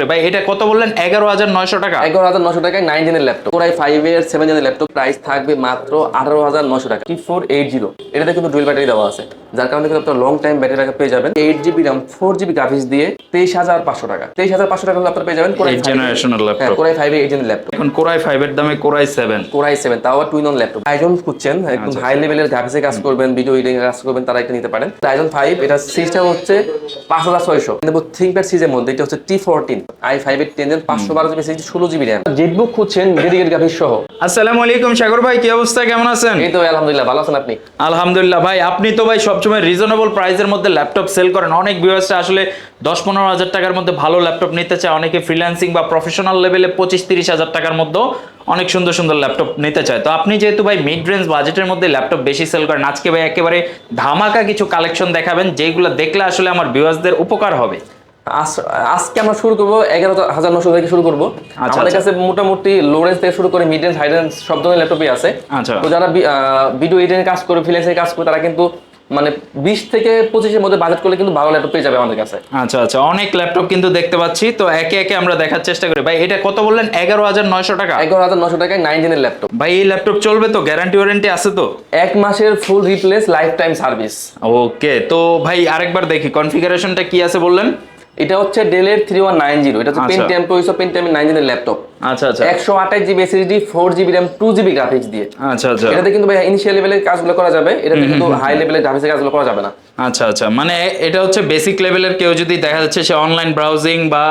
ভাই এটা কত বললেন? 11,900 টাকা। 11,900 টাকায় 9 জেনের ল্যাপটপ, কোর i5 এর 7 জেনের ল্যাপটপ, প্রাইস থাকবে মাত্র 18,900 টাকা। T480 এটাতে কিন্তু ডুয়াল ব্যাটারি দেওয়া আছে, যার কারণে কিন্তু আপনারা লং টাইম ব্যাটারি ব্যাকআপ পেয়ে যাবেন। 8GB RAM 4GB গ্রাফিক্স দিয়ে 23,500 টাকা। 23,500 টাকা হলে আপনারা পেয়ে যাবেন core i5 generational laptop. Core i5 এর 8 জেনের ল্যাপটপ। এখন কোর i5 এর দামে কোর i7 তাও আবার টুইন অন ল্যাপটপ। Ryzen খুঁজছেন, একদম হাই লেভেলের গ্রাফিক্সে কাজ করবেন, ভিডিও এডিটিং কাজ করবেন, তারা এটা নিতে পারেন। Ryzen 5 এটা সিরিজটা হচ্ছে 5600। কিন্তু ThinkPad সিরিজের মধ্যে এটা হচ্ছে T14 i5 এর 10 gen 512GB series 16GB RAM। Zenbook খুঁজছেন ডেডিকেটেড গ্রাফিক্স সহ। আসসালামু আলাইকুম সাগর ভাই, কি অবস্থা, কেমন আছেন? এই তো আলহামদুলিল্লাহ, ভালো আছেন আপনি? আলহামদুলিল্লাহ ভাই, আপনি তো ভাই সবসময় রিজনেবল প্রাইসের মধ্যে ল্যাপটপ সেল করেন। অনেক ভিউয়ার্সরা আসলে 10-15 হাজার টাকার মধ্যে ভালো ল্যাপটপ নিতে চায়, অনেকে ফ্রিল্যান্সিং বা প্রফেশনাল লেভেলে 25-30 হাজার টাকার মধ্যে অনেক সুন্দর সুন্দর ল্যাপটপ নিতে চায়। তো আপনি যেহেতু ভাই মিড রেঞ্জ বাজেটের মধ্যে ল্যাপটপ বেশি সেল করেন, আজকে ভাই একেবারে ধামাকা কিছু কালেকশন দেখাবেন যেগুলো দেখলে আসলে আমার ভিউয়ার্সদের উপকার হবে। আজকে আমরা শুরু করবো 11,900 থেকে শুরু করবো। আমাদের কাছে মোটামুটি লো রেঞ্জ থেকে শুরু করে মিড রেঞ্জ, হাই রেঞ্জ সব ধরনের ল্যাপটপই আছে। তো যারা ভিডিও এডিটিং কাজ করে, ফ্রিল্যান্সিং কাজ করে, তারা কিন্তু মানে 20 থেকে 25 মধ্যে বাজেট করলে কিন্তু ভালো ল্যাপটপ পেয়ে যাবে আমাদের কাছে। আচ্ছা, অনেক ল্যাপটপ কিন্তু দেখতে পাচ্ছি, তো একে একে আমরা দেখার চেষ্টা করি। ভাই এটা কত বললেন? 11,900 টাকা। 11,900 টাকায় 9 জেনের ল্যাপটপ। ভাই এই ল্যাপটপ চলবে তো? গ্যারান্টি ওয়ারেন্টি আছে তো? 1 মাসের full replace, life time service. Okay, তো ভাই আরেকবার দেখি কনফিগারেশনটা কি আছে বললেন? এটা হচ্ছে ডেলের 3190, এটা হচ্ছে পেন্টিয়াম প্রসেসর, পেন্টিয়াম 9 জেনের ল্যাপটপ। আচ্ছা 128GB SSD, 4GB RAM, 2GB graphics দিয়ে। আচ্ছা এটাতে কিন্তু ভাই ইনিশিয়াল লেভেলের কাজগুলো করা যাবে, এটাতে কিন্তু হাই লেভেলের গ্রাফিক্সের কাজগুলো করা যাবে না। আচ্ছা, মানে এটা হচ্ছে বেসিক লেভেলের কেউ যদি দেখা যাচ্ছে সে অনলাইন ব্রাউজিং বা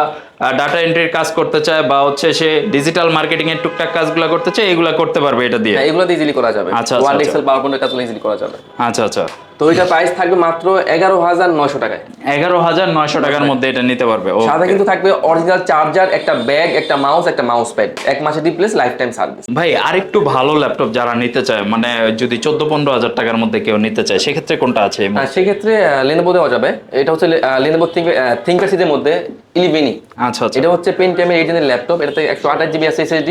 ডাটা এন্ট্রির কাজ করতে চায়, বা হচ্ছে সে ডিজিটাল মার্কেটিং এর টুকটাক কাজগুলো করতে চায়, এগুলো করতে পারবে এটা দিয়ে। এগুলো দিয়ে ইজিলি করা যাবে। ওয়ার্ড, এক্সেল, পাওয়ারপয়েন্টের কাজগুলো ইজিলি করা যাবে। আচ্ছা, তো এটা প্রাইস থাকবে মাত্র 11,900 টাকায়। 11,900 টাকার মধ্যে এটা নিতে পারবে। সাথে কিন্তু থাকবে অরিজিনাল চার্জার, একটা ব্যাগ, একটা মাউস, একটা মাউস প্যাড, 1 মাসের রিপ্লেস, লাইফ টাইম সার্ভিস। ভাই আরেকটু ভালো ল্যাপটপ যারা নিতে চায়, মানে যদি 14-15 হাজার টাকার মধ্যে কেউ নিতে চায়, সেক্ষেত্রে কোনটা আছে? সেক্ষেত্রে লেনোভো দেওয়া যাবে। এটা হচ্ছে লেনোভো থিঙ্কপ্যাড সিরিজের মধ্যে 11E। আচ্ছা, এটা হচ্ছে পেন্টিয়াম 8 জেনের ল্যাপটপ। এটাতে 128GB আছে SSD,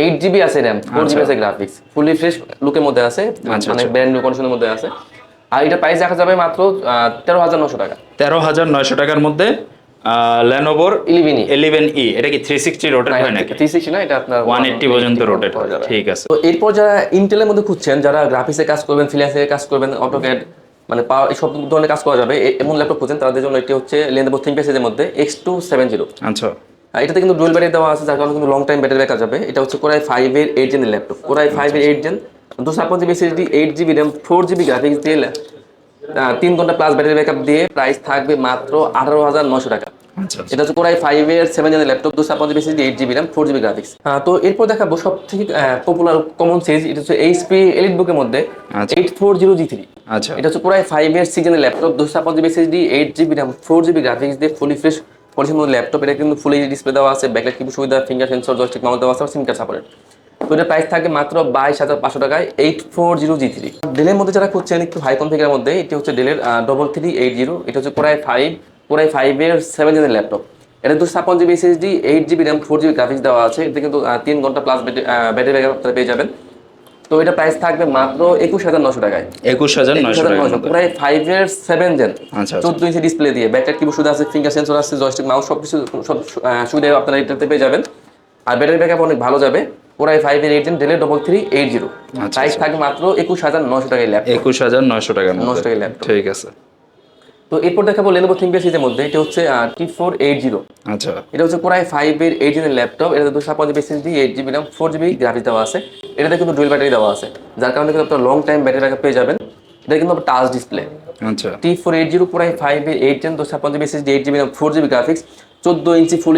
8GB আছে RAM, 4GB আছে গ্রাফিক্স, ফুলি ফ্রেশ লুকের মধ্যে আছে, মানে ব্র্যান্ড নিউ কন্ডিশনের মধ্যে আছে। আর এটা প্রাইস রাখা যাবে মাত্র 13,900 টাকা। 13,900 টাকার মধ্যে লেনোভোর 11E। এটা কি 360 রোটেট হয় নাকি? 360 না, এটা আপনার 180 পর্যন্ত রোটেট হয়। ঠিক আছে। তো এরপর যারা ইন্টেলের মধ্যে খুঁজছেন, যারা গ্রাফিক্সে কাজ করবেন, ফ্রিল্যান্সে কাজ করবেন, অটোক্যাড মানে পাওয়ার সব ধরনের কাজ করা যাবে এমন ল্যাপটপ খুঁজছেন, তাদের জন্য এটি হচ্ছে লেনোভো থিঙ্কপ্যাড সিরিজের মধ্যে X270। আচ্ছা, এটাতে কিন্তু ডুয়াল ব্যাটারি দেওয়া আছে, যার কারণে কিন্তু লং টাইম ব্যাটারি ব্যাকআপ যাবে। এটা হচ্ছে কোর i5 এর 8 জেনের ল্যাপটপ। কোর i5 এর 8 gen, 256GB SSD, 8GB RAM, 4GB graphics দিয়ে 3 ঘন্টা প্লাস ব্যাটারি ব্যাকআপ দিয়ে প্রাইস থাকবে মাত্র 18,900 টাকা। এটা হচ্ছে কোর i5 এর 7 জেনের laptop, 256GB SSD, 8GB RAM, 4GB graphics. তো এরপর দেখাবো সব থেকে পপুলার কমন সিরিজ, এটা হচ্ছে HP এলিটবুকের মধ্যে 840G3। আচ্ছা, এটা হচ্ছে কোর i5 এর 6 জেনের laptop, 256GB SSD, 8GB RAM, 4GB graphics দিয়ে ফুলি ফ্রেশ কন্ডিশনের মধ্যে ল্যাপটপ। এটা কিন্তু ফুল এইচডি ডিসপ্লে দেওয়া আছে, ব্যাকলাইট কিবোর্ড সুবিধা, ফিঙ্গার সেন্সর, জয়স্টিক মাউস দেওয়া আছে, সিম কার্ড সাপোর্টেড। তো এটা প্রাইস থাকে মাত্র 22,500 টাকায় 840G3। ডেলের মধ্যে যারা খুঁজছেন একটু হাই কনফিগারের মধ্যে, এটি হচ্ছে ডেলের 3380। এটা হচ্ছে কোর i5 এর 7 জেনের ল্যাপটপ। এটা 256GB SSD, 8GB RAM, 4GB graphics দেওয়া আছে। এতে কিন্তু 3 ঘন্টা প্লাস ব্যাটারি ব্যাকআপ পেয়ে যাবেন। তো এটা প্রাইস থাকবে মাত্র 21,900 টাকায়। 21,900 টাকা। কোর i5 এর 7 জেন, 14 ইঞ্চি ডিসপ্লে দিয়ে, ব্যাকলাইট কিবোর্ড সুবিধা আছে, ফিঙ্গার সেন্সর আছে, জয়স্টিক মাউস, সব সুবিধা আপনারা এটাতে পেয়ে যাবেন। আর ব্যাটারি ব্যাকআপ অনেক ভালো যাবে। কোর i5 এর 8 জেন ডেলের 3380। প্রাইস থাকবে মাত্র 21,900 টাকায় ল্যাপটপ। 21,900 টাকার মধ্যে। ল্যাপটপ। ঠিক আছে। তো এরপর দেখাবো লেনোভো থিঙ্কপ্যাড সিরিজের মধ্যে, এটা হচ্ছে T480। আচ্ছা, এটা হচ্ছে কোর i5 এর 8 জেনের ল্যাপটপ। এটাতে 256GB SSD, 8GB RAM, 4GB graphics দেওয়া আছে। এটাতে কিন্তু ডুয়াল ব্যাটারি দেওয়া আছে, যার কারণে কিন্তু আপনারা লং টাইম ব্যাটারি ব্যাকআপ পেয়ে যাবেন। এটা কিন্তু টাচ ডিসপ্লে। আচ্ছা, T480 কোর i5 এর 8 gen, 256GB SSD, 8GB RAM, 4GB graphics, 14 inch full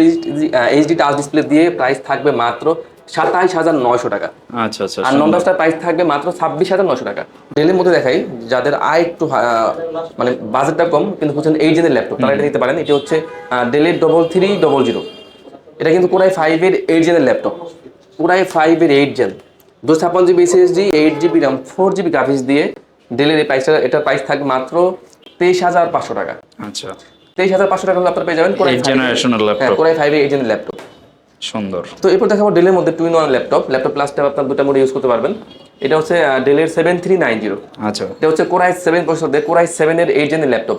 HD touch display দিয়ে প্রাইস থাকবে মাত্র 27,900 টাকা। আচ্ছা, আর নন ডাস্টার প্রাইস থাকবে মাত্র 26,900 টাকা। ডেলের মধ্যে দেখাই, যাদের আয় একটু মানে বাজেটটা কম কিন্তু খুঁজছেন 8 জেনের ল্যাপটপ, তারা এটা নিতে পারেন। এটা হচ্ছে ডেলের 3300। এটা কিন্তু কোর i5 এর 8 জেনের ল্যাপটপ। কোর i5 এর 8 gen, 256GB SSD, 8GB RAM, 4GB graphics দিয়ে ডেলের এই প্রাইসটা, এটার প্রাইস থাকবে মাত্র 23,500 টাকা। আচ্ছা, 23,500 টাকা হলে আপনারা পেয়ে যাবেন কোর i5 এর 8 জেনের ল্যাপটপ। সুন্দর। তো এরপর দেখাবো ডেলের মধ্যে twin one laptop plus tab, আপনার দুটো মোডে ইউজ করতে পারবেন। এটা হচ্ছে ডেলের 7390। আচ্ছা, এটা হচ্ছে কোর i7 প্রসেসর দিয়ে কোর i7 এর 8 জেনের laptop,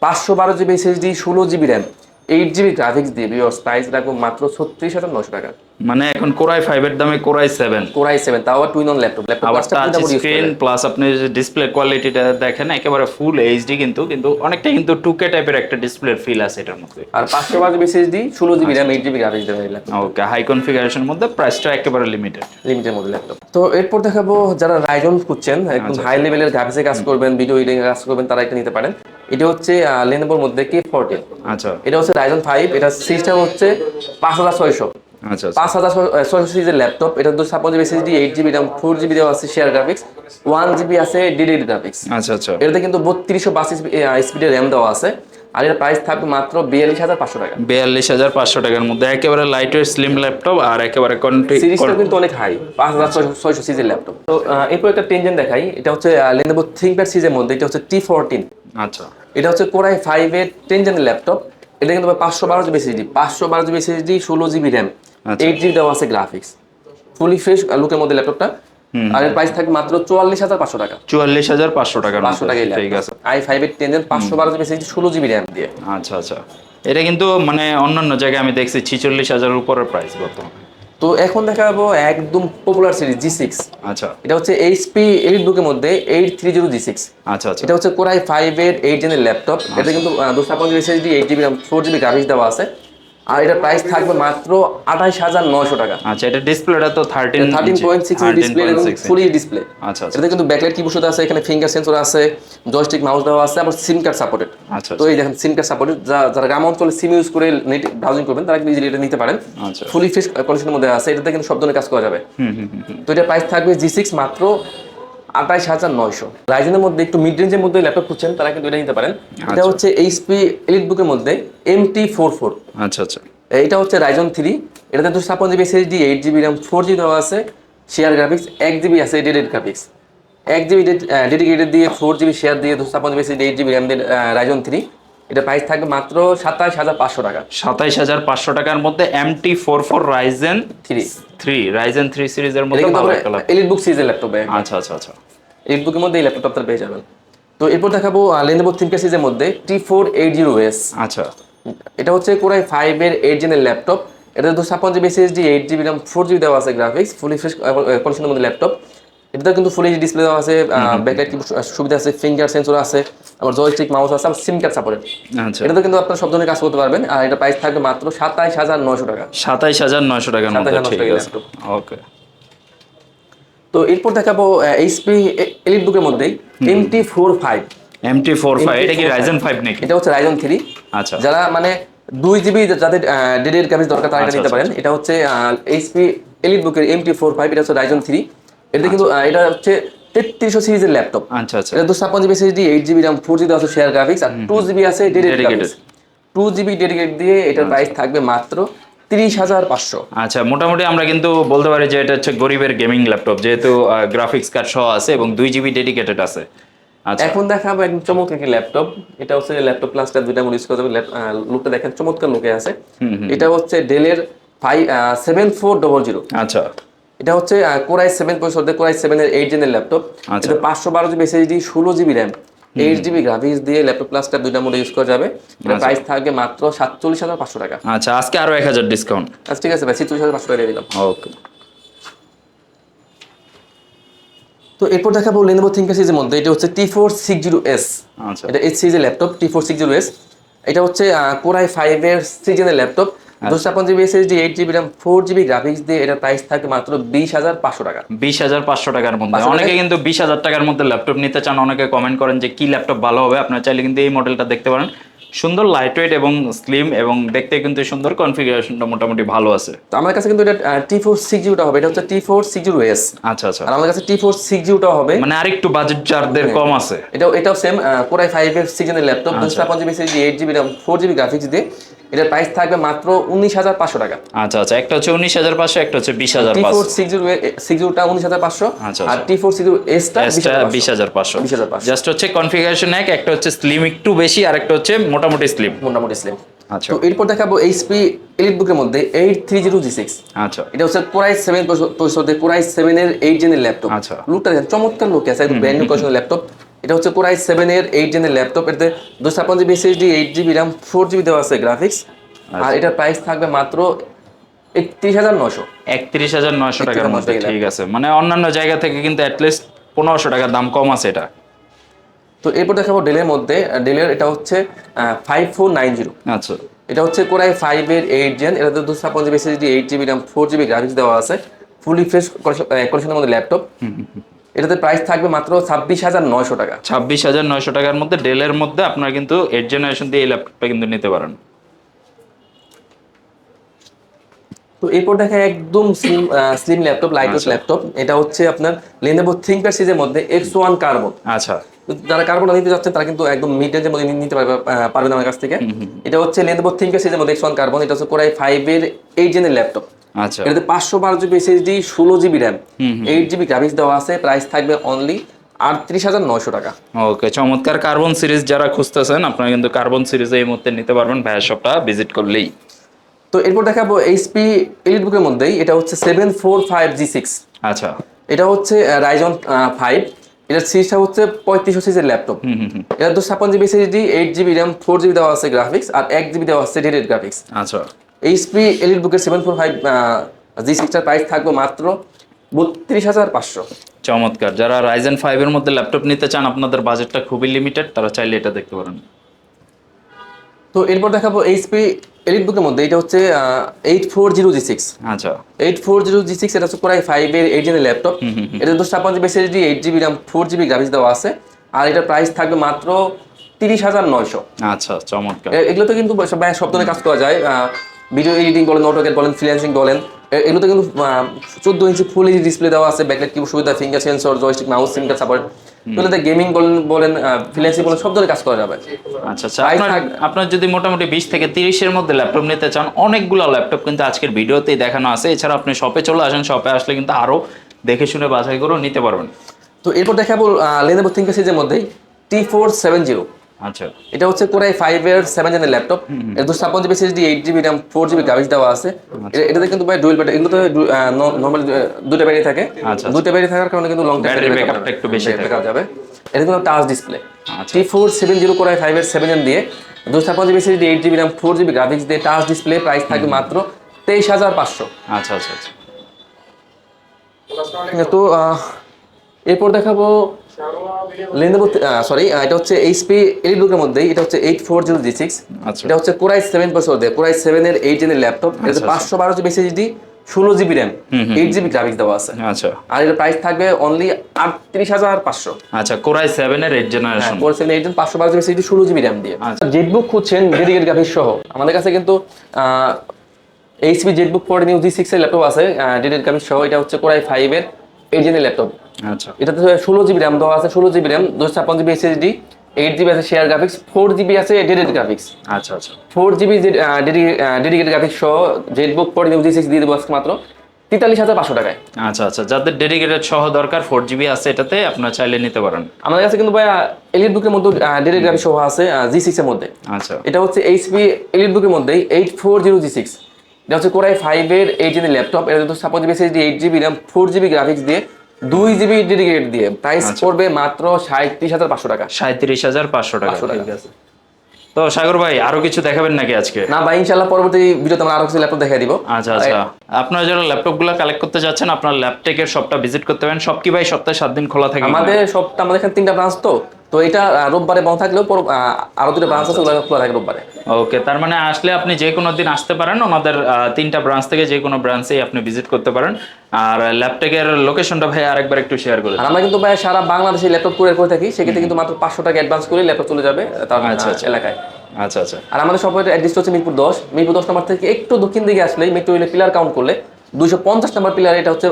512GB SSD, 16GB RAM, 8 GB graphics দিয়ে ভিউয়ার্স প্রাইস রাখবো মাত্র 36,900 টাকা। মানে এখন কোরাই 5 এর দামে কোরাই 7, কোরাই 7 তাও আবার টুইন অন ল্যাপটপ আবার টাচ স্ক্রিন প্লাস আপনি যে ডিসপ্লে কোয়ালিটিটা দেখেন একেবারে ফুল এইচডি, কিন্তু অনেকটা কিন্তু 2K টাইপের একটা ডিসপ্লে ফিল আছে এটার মধ্যে। আর 512 SSD 16 GB RAM 8 GB graphics দেওয়া ল্যাপটপ। ওকে, হাই কনফিগারেশনের মধ্যে প্রাইসটা একেবারে লিমিটেড মডেল ল্যাপটপ। তো এরপর দেখাবো যারা রাইজন খুঁজছেন একদম হাই লেভেলের গ্রাফিক্সে কাজ করবেন, ভিডিও এডিটিং কাজ করবেন, তারা এটা নিতে পারেন। এটা হচ্ছে লেনোভোর মধ্যে K14। আচ্ছা এটা হচ্ছে রাইজন 5, এটা সিস্টেম হচ্ছে 5600। আচ্ছা 5600 সিরিজের ল্যাপটপ। এটা 256 এসএসডি 8 জিবি RAM 4 জিবি দেওয়া আছে শেয়ার গ্রাফিক্স, 1 জিবি আছে ডেডিকেটেড গ্রাফিক্স। আচ্ছা এটাতে কিন্তু 3252 স্পিডের র্যাম দেওয়া আছে। আর এর প্রাইস থাকবে মাত্র 42,500 টাকা। 42,500 টাকার মধ্যে একেবারে লাইট ওয়েট স্লিম ল্যাপটপ আর একেবারে সিরিজটা কিন্তু অনেক হাই, 5600 সিরিজের ল্যাপটপ। তো এরপর একটা টেনজেন দেখাই, এটা হচ্ছে Lenovo ThinkPad সিরিজের মধ্যে, এটা হচ্ছে T14। আচ্ছা এটা হচ্ছে কোরাই 5 এর 10 জেনের ল্যাপটপ। এটা কিন্তু 512 GB SSD, 512 GB SSD, 16 GB RAM, 8 GB দেওয়া আছে গ্রাফিক্স, ফুলি ফ্রেশ লুকের মধ্যে ল্যাপটপটা। আর এর প্রাইস থাকবে মাত্র 44,500 টাকা। 44,500 টাকার 500 টাকায় ঠিক আছে। i5 এর 10 gen 512 GB SSD 16 GB RAM দিয়ে। আচ্ছা এটা কিন্তু মানে অন্যান্য জায়গায় আমি দেখছি 46,000 এর উপরের প্রাইস বর্তমানে। তো এখন দেখাবো একদম পপুলার সিরিজ G6। আচ্ছা এটা হচ্ছে HP EliteBook এর মধ্যে 830 G6। আচ্ছা এটা হচ্ছে কোরাই 5 এর 8 জেনের ল্যাপটপ। এটা কিন্তু 256 GB SSD 8 GB RAM 4 GB graphics দেওয়া আছে। আর এটার প্রাইস থাকবে মাত্র 28,900 টাকা। আচ্ছা এটা ডিসপ্লেটা তো 13.6 ইঞ্চি ডিসপ্লে এবং ফুল এইচডি ডিসপ্লে। আচ্ছা এটাতে কিন্তু ব্যাকলাইট কিবোর্ড আছে, এখানে ফিঙ্গার সেন্সর আছে, জয়স্টিক মাউস দেওয়া আছে, আবার সিম কার্ড সাপোর্টেড। আচ্ছা তো এই দেখেন সিম কার্ড সাপোর্টেড, যারা গ্রাম অঞ্চলে সিম ইউজ করে নেট ব্রাউজিং করবেন তারা কিন্তু ইজিলি এটা নিতে পারেন। আচ্ছা ফুলি ফ্রেশ কন্ডিশনের মধ্যে আছে, এটাতে কিন্তু সব ধরনের কাজ করা যাবে। তো এটার প্রাইস থাকবে G6 মাত্র 28,900। রাইজেনের মধ্যে একটু মিড রেঞ্জের মধ্যে ল্যাপটপ খুঁজছেন তারা কিন্তু এটা নিতে পারেন। এটা হচ্ছে HP EliteBook এর মধ্যে MT44। আচ্ছা এটা হচ্ছে রাইজন 3। এটাতে 256 GB SSD 8 GB RAM 4 GB দেওয়া আছে শেয়ার গ্রাফিক্স, 1 জিবি আছে ডেডিকেটেড গ্রাফিক্স, 1 জিবি ডেডিকেটেড দিয়ে 4 জিবি শেয়ার দিয়ে 256 জিবি এসএসডি 8 জিবি RAM দিয়ে রাইজন 3। এটা প্রাইস থাকবে মাত্র 27,500 টাকা। 27,500 টাকার মধ্যে MT44 রাইজেন 3 সিরিজের মধ্যে ভালো একটা ল্যাপটপ, EliteBook সিরিজের ল্যাপটপ। আচ্ছা EliteBook এর মধ্যে এই ল্যাপটপটা আপনারা পেয়ে যাবেন। তো এরপর দেখাবো Lenovo ThinkPad সিরিজের মধ্যে T480S। আচ্ছা এটা হচ্ছে কোরাই 5 এর 8 জেনের ল্যাপটপ। এটা 256 GB SSD 8 GB RAM 4 GB দেওয়া আছে গ্রাফিক্স, ফুলি ফ্রেশ কন্ডিশনের মধ্যে ল্যাপটপ। এটাতে কিন্তু ফুল এইচডি ডিসপ্লে দেওয়া আছে, ব্যাকলাইট কিবোর্ড সুবিধা আছে, ফিঙ্গার সেন্সর আছে, আবার জয়স্টিক মাউস আছে, আর সিম কার্ড সাপোর্টেড। আচ্ছা এটাতে কিন্তু আপনারা সব ধরনের কাজ করতে পারবেন। আর এটা প্রাইস থাকবে মাত্র 27,900 টাকা। 27,900 টাকার মধ্যে, ঠিক আছে ওকে। তো এরপর দেখাবো HP EliteBook এর মধ্যেই MT45। এটা কি রাইজেন 5 নাকি? এটা হচ্ছে রাইজন 3। আচ্ছা যারা মানে 2 জিবি যাদের ডেডিকেটেড গ্রাফিক্স দরকার তারা এটা নিতে পারেন। এটা হচ্ছে HP EliteBook এর MT45। এটা হচ্ছে রাইজন 3। এটা কিন্তু এটা হচ্ছে 3300 সিরিজের ল্যাপটপ। আচ্ছা এটা 256 GB SSD 8 GB RAM 4 GB আছে শেয়ার গ্রাফিক্স, আর 2 জিবি আছে ডেডিকেটেড গ্রাফিক্স। 2 জিবি ডেডিকেটেড দিয়ে এটার প্রাইস থাকবে মাত্র 30,500। আচ্ছা মোটামুটি আমরা কিন্তু বলতে পারি যে এটা হচ্ছে গরিবের গেমিং ল্যাপটপ, যেহেতু গ্রাফিক্স কার্ড সহ আছে এবং 2 জিবি ডেডিকেটেড আছে। আচ্ছা এখন দেখাবো একদম চমৎকার একটি ল্যাপটপ। এটা হচ্ছে ল্যাপটপ প্লাসটা দুইটা মোড ইউজ করা যাবে। লুকটা দেখেন চমৎকার লুকে আছে। এটা হচ্ছে ডেলের 7400। আচ্ছা এটা হচ্ছে কোরাই 7 প্রসেসর, কোরাই 7 এর 8 জেনের ল্যাপটপ। এটা 512 GB SSD 16 GB RAM 8 GB graphics দিয়ে ল্যাপটপ প্লাসটা দুইটা মোডে ইউজ করা যাবে। এটা প্রাইস থাকবে মাত্র 47,500 টাকা। আচ্ছা আজকে আরো 1000 ডিসকাউন্ট। আচ্ছা ঠিক আছে ভাই, 47,500 টাকা দিয়ে দিলাম। ওকে। তো এরপর দেখাবো Lenovo ThinkPad সিরিজের মধ্যে এটা হচ্ছে T460S। আচ্ছা এটা এই সিরিজের ল্যাপটপ T460S। এটা হচ্ছে কোরাই 5 এর সিজনের laptop, 256 GB SSD 8 GB RAM 4 GB graphics দিয়ে এটা প্রাইস থাকে মাত্র 20,500 টাকা। 20,500 টাকার মধ্যে। অনেকে কিন্তু 20,000 টাকার মধ্যে ল্যাপটপ নিতে চান, অনেকে কমেন্ট করেন যে কি ল্যাপটপ ভালো হবে। আপনারা চাইলে কিন্তু এই মডেলটা দেখতে পারেন, সুন্দর লাইটওয়েট এবং স্লিম এবং দেখতে কিন্তু সুন্দর, কনফিগারেশনটা মোটামুটি ভালো আছে। তো আমার কাছে কিন্তু এটা T460টা হবে। এটা হচ্ছে T460S। আচ্ছা আর আমার কাছে T460টা হবে, মানে আরেকটু বাজেট যাদের কম আছে। এটাও সেম কোরাই 5 এর সিজনের laptop, 256 GB SSD 8 GB RAM 4 GB graphics দিয়ে এটার প্রাইস থাকবে মাত্র 19,500 টাকা। আচ্ছা একটা হচ্ছে 19,500, একটা হচ্ছে 20,500। T460টা 19,500 আর T460Sটা 20,500। জাস্ট হচ্ছে কনফিগারেশন একটা হচ্ছে স্লিম একটু বেশি, আর একটা হচ্ছে মোটামুটি স্লিম। আচ্ছা তো এরপর দেখাবো HP EliteBook এর মধ্যে 830G6। আচ্ছা এটা হচ্ছে কোরাই 7 প্রসেসর, কোরাই 7 এর 8 জেনের ল্যাপটপ। আচ্ছা লুকটা দেখেন চমৎকার লুক আছে, একদম ব্র্যান্ড নিউ কন্ডিশনের ল্যাপটপ। এটা হচ্ছে কোরাই 7 এর 8 জেনের ল্যাপটপ। এটাতে 256 GB SSD 8 GB RAM 4 GB দেওয়া আছে গ্রাফিক্স, আর এটার প্রাইস থাকবে মাত্র 31,900। 31,900 টাকার মধ্যে, 31,900 ঠিক আছে। মানে অন্যান্য জায়গা থেকে কিন্তু অ্যাটলিস্ট 1500 টাকা দাম কম আছে এটা। তো এরপর দেখাবো ডেলের মধ্যে। ডেলের এটা হচ্ছে 5490। আচ্ছা এটা হচ্ছে কোরাই 5-এর 8 জেন, এটাতে 256 SSD, 8 GB RAM, 4 GB graphics দেওয়া আছে, ফুলি ফ্রেশ কন্ডিশনের মধ্যে ল্যাপটপ। এটাতে প্রাইস থাকবে মাত্র 26,900 টাকা। 26,900 টাকার মধ্যে ডেলের মধ্যে আপনারা কিন্তু 8 জেনারেশন দিয়ে এই ল্যাপটপটা কিন্তু নিতে পারেন। তো এরপর দেখা একদম slim laptop, light weight laptop. এটা হচ্ছে আপনার Lenovo ThinkPad সিরিজের মধ্যে X1 কার্বন। আচ্ছা যারা কার্বন নিতে যাচ্ছেন তারা কিন্তু একদম মিড রেঞ্জের মধ্যে নিতে পারবেন আমার কাছ থেকে। এটা হচ্ছে Lenovo ThinkPad সিরিজের মধ্যে X1 কার্বন। এটা হচ্ছে কোরাই 5-এর 8 জেনের ল্যাপটপ। আচ্ছা এটাতে 512 GB SSD, 16 GB RAM, 8 GB graphics দেওয়া আছে। প্রাইস থাকবে অনলি 38,900 টাকা। ওকে, চমৎকার। কার্বন সিরিজ যারা খুঁজতেছেন আপনারা কিন্তু কার্বন সিরিজে এই মুহূর্তে নিতে পারবেন ভাইয়ের শপটা ভিজিট করলেই। তো এরপর দেখাবো এইচপি এলিটবুকের মধ্যেই। এটা হচ্ছে 745G6। আচ্ছা এটা হচ্ছে Ryzen 5। এটার সিরিজটা হচ্ছে 3500 সিরিজের ল্যাপটপ। এটা 256 GB SSD, 8 GB RAM, 4 GB দেওয়া আছে গ্রাফিক্স, আর 1 জিবি দেওয়া আছে ডেডিকেটেড গ্রাফিক্স। আচ্ছা এইচপি এলিটবুকের 745G6 টার প্রাইস থাকবে মাত্র 32,500। চমৎকার। যারা Ryzen 5 এর মধ্যে ল্যাপটপ নিতে চান, আপনাদের বাজেটটা খুবই লিমিটেড, তারা চাইলে এটা দেখতে পারেন। তো এরপর দেখাবো এইচপি এলিটবুকের মধ্যে। এটা হচ্ছে 8400G6। আচ্ছা 8400G6 এটা হচ্ছে কোরাই 5-এর 8 জেনের ল্যাপটপ। এটা 256 GB SSD, 8 GB RAM, 4 GB graphics দেওয়া আছে, আর এটার প্রাইস থাকবে মাত্র 30,900। আচ্ছা চমৎকার। এগুলোতে কিন্তু সব ধরনের কাজ করা যায়। ভিডিও এডিটিং বলেন, অটোক্যাড বলেন, ফ্রিল্যান্সিং বলেন, এগুলোতে কিন্তু 14 ইঞ্চি ফুল এইচডি ডিসপ্লে দেওয়া আছে, ব্যাকলাইট কিবোর্ড সুবিধা, ফিঙ্গার সেন্সর, জয়স্টিক, মাউস, সিম কার্ড সাপোর্ট। এগুলোতে গেমিং বলেন, ফ্রিল্যান্সিং বলেন, সব ধরনের কাজ করা যাবে। আচ্ছা আচ্ছা, আপনার যদি মোটামুটি 20 থেকে 30-এর মধ্যে ল্যাপটপ নিতে চান, অনেকগুলো ল্যাপটপ কিন্তু আজকের ভিডিওতেই দেখানো আছে। এছাড়া আপনি শপে চলে আসেন, শপে আসলে কিন্তু আরো দেখে শুনে বাছাই করে নিতে পারবেন। তো এরপর দেখাবো Lenovo ThinkPad সিরিজের মধ্যেই T470। আচ্ছা এটা হচ্ছে কোরাই 5-এর 7 জেনের ল্যাপটপ। এটা 256 GB SSD, 8 GB RAM, 4 GB graphics দেওয়া আছে। এটাতে কিন্তু ভাই ডুয়াল ব্যাটারি, এগুলোতে নরমালি দুটো ব্যাটারি থাকে। দুটো ব্যাটারি থাকার কারণে কিন্তু লং টাইম ব্যাটারি ব্যাকআপটা একটু বেশি ব্যাকআপ যাবে। এটা কিন্তু টাচ ডিসপ্লে। T470 কোরাই 5-এর 7 জেন দিয়ে 256 GB SSD, 8 GB RAM, 4 GB graphics দিয়ে টাচ ডিসপ্লে। প্রাইস থাকবে মাত্র 23,500। আচ্ছা আচ্ছা আচ্ছা। তো এরপর দেখাবো Lenovo এটা হচ্ছে এইচপি এলিটবুকের মধ্যেই। এটা হচ্ছে 8400G6। আচ্ছা এটা হচ্ছে কোরাই 7 প্রসেসর দিয়ে কোরাই 7-এর 8 জেনের ল্যাপটপ। এটা 512 GB SSD, 16 GB RAM, 8 GB graphics দেওয়া আছে। আচ্ছা আর এর প্রাইস থাকবে অনলি 38,500। আচ্ছা, কোরাই 7-এর 8 generation, core i 7 8 gen, 512 GB SSD, 16 GB RAM দিয়ে। জেটবুক খুঁজছেন ডেডিকেটেড গ্রাফিক্স সহ, আমাদের কাছে কিন্তু এইচপি জেটবুক 40 নিউ G6 এর ল্যাপটপ আছে ডেডিকেটেড গ্রাফিক্স সহ। এটা হচ্ছে কোরাই 5-এর 8 জেনের ল্যাপটপ। আচ্ছা এটাতে 16 জিবি র্যাম দেওয়া আছে, 16 GB RAM, 256 GB SSD, 8 GB আছে শেয়ার গ্রাফিক্স, 4 জিবি আছে ডেডিকেটেড গ্রাফিক্স। আচ্ছা আচ্ছা 4 জিবি ডেডিকেটেড গ্রাফিক্স সহ জেটবুক 40 নিউ G6 দিয়ে দেবো আজকে মাত্র 43,500 টাকায়। আচ্ছা আচ্ছা, যাদের ডেডিকেটেড সহ দরকার 4 জিবি আছে এটাতে, আপনারা চাইলে নিতে পারেন। আমাদের কাছে কিন্তু ভাই এলিটবুকের মধ্যে ডেডিকেটেড গ্রাফিক্স সহ আছে G6 এর মধ্যে। আচ্ছা এটা হচ্ছে এইচপি এলিটবুকের মধ্যেই 8400G6। এটা হচ্ছে কোরাই 5-এর 8 জেনের ল্যাপটপ। এটা 256 GB SSD, 8 GB RAM, 4 GB graphics দিয়ে 2 জিবি ডেডিকেটেড দিয়ে প্রাইস পড়বে মাত্র 37,500 টাকা। 37,500 টাকা। ঠিক আছে। তো সাগর ভাই আরো কিছু দেখাবেন নাকি আজকে? না ভাই, ইনশাআল্লাহ পরবর্তী ভিডিওতে আমরা আরো কিছু ল্যাপটপ দেখাই দিব। আচ্ছা আচ্ছা, আপনারা যারা ল্যাপটপগুলো কালেক্ট করতে যাচ্ছেন, আপনারা ল্যাপটেকের শপটা ভিজিট করতে পারেন। সব কি ভাই সপ্তাহে 7 দিন খোলা থাকে? আমাদের শপটা, আমাদের এখানে 3টা ব্রাঞ্চ, তো এটা রোববারে বন্ধ থাকলেও আরো 2টা ব্রাঞ্চ আছে, ওগুলো খোলা থাকে রোববারে। ওকে, তার মানে আসলে আপনি যে কোনো দিন আসতে পারেন, ওনাদের 3টা ব্রাঞ্চ থেকে যে কোনো ব্রাঞ্চেই আপনি ভিজিট করতে পারেন। আর ল্যাপটেকের লোকেশনটা ভাই আরেকবার একটু শেয়ার করে। আর আমরা কিন্তু ভাই সারা বাংলাদেশে ল্যাপটপ কুরিয়ার করে থাকি, সেক্ষেত্রে কিন্তু মাত্র 500 টাকা অ্যাডভান্স করে ল্যাপটপ চলে যাবে তার এলাকায়। আচ্ছা আচ্ছা। আর আমাদের শপের অ্যাড্রেস হচ্ছে মিরপুর 10 নম্বর থেকে একটু দক্ষিণ দিকে আসলেই মেট্রো রেলের পিলার কাউন্ট করলে 250 নম্বর পিলার, এটা হচ্ছে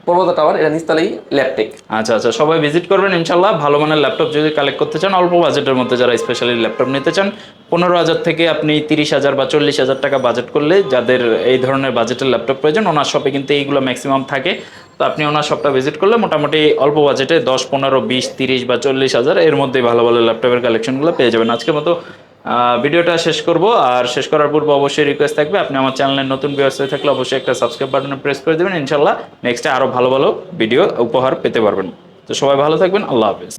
পর্বত টাওয়ার, এটা নিচতলাই ল্যাপটেক। আচ্ছা আচ্ছা, সবাই ভিজিট করবেন ইনশাল্লাহ। ভালো মানের ল্যাপটপ যদি কালেক্ট করতে চান, অল্প বাজেটের মধ্যে যারা স্পেশালি ল্যাপটপ নিতে চান, 15,000 থেকে আপনি 30,000 বা 40,000 টাকা বাজেট করলে যাদের এই ধরনের বাজেটের ল্যাপটপ প্রয়োজন, ওনার শপে কিন্তু এইগুলো ম্যাক্সিমাম থাকে। তো আপনি ওনার শপটা ভিজিট করলে মোটামুটি অল্প বাজেটে 10, 15, 20, 30 বা 40,000 এর মধ্যেই ভালো ভালো ল্যাপটপের কালেকশনগুলো পেয়ে যাবেন। আজকের মতো ভিডিওটা শেষ করব। আর শেষ করার পূর্বে অবশ্যই রিকোয়েস্ট থাকবে, আপনি আমার চ্যানেলের নতুন ভিউয়ার্স হয়ে থাকলে অবশ্যই একটা সাবস্ক্রাইব বাটনে প্রেস করে দেবেন। ইনশাল্লাহ নেক্সটে আরও ভালো ভালো ভিডিও উপহার পেতে পারবেন। তো সবাই ভালো থাকবেন, আল্লাহ হাফেজ।